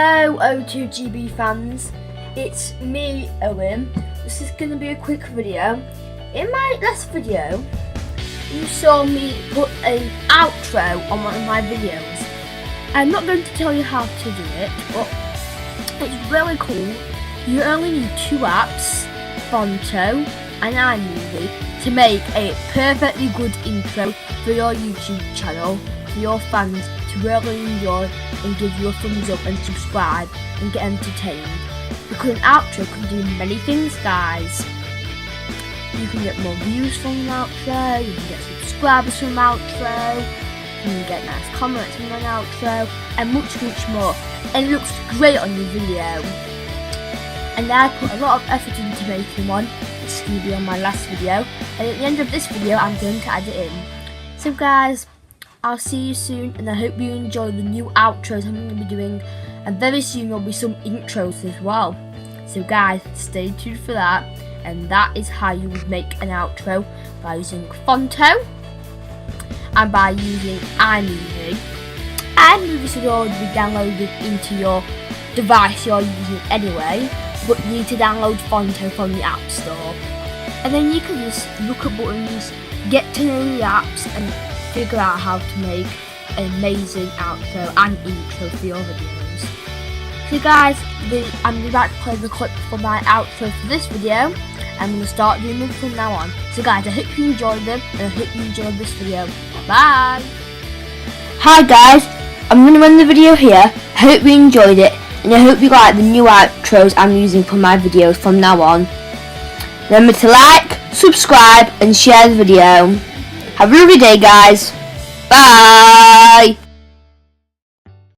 Hello O2GB fans, it's me Owen. This is going to be a quick video. In my last video you saw me put an outro on one of my videos. I'm not going to tell you how to do it, but it's really cool. You only need two apps, Fonto and iMovie, to make a perfectly good intro for your YouTube channel for your fans to really enjoy and give you a thumbs up and subscribe and get entertained. Because an outro can do many things, guys. You can get more views from an outro, you can get subscribers from an outro, you can get nice comments from an outro, and much more. And it looks great on your video. And I put a lot of effort into making one. It's going to be on my last video. And at the end of this video, I'm going to add it in. So guys, I'll see you soon, and I hope you enjoy the new outros I'm going to be doing, and very soon there'll be some intros as well. So guys, stay tuned for that. And that is how you would make an outro, by using Fonto and by using iMovie. iMovie should already be downloaded into your device you're using anyway, but you need to download Fonto from the App Store. And then you can just look at buttons, get to know the apps, and figure out how to make an amazing outro and intro for your videos. So guys, I'm about to play the clip for my outro for this video. I'm going to start doing them from now on. So guys, I hope you enjoyed them, and I hope you enjoyed this video. Bye! Hi guys, I'm going to end the video here. I hope you enjoyed it, and I hope you like the new outros I'm using for my videos from now on. Remember to like, subscribe and share the video. Have a lovely day guys. Bye!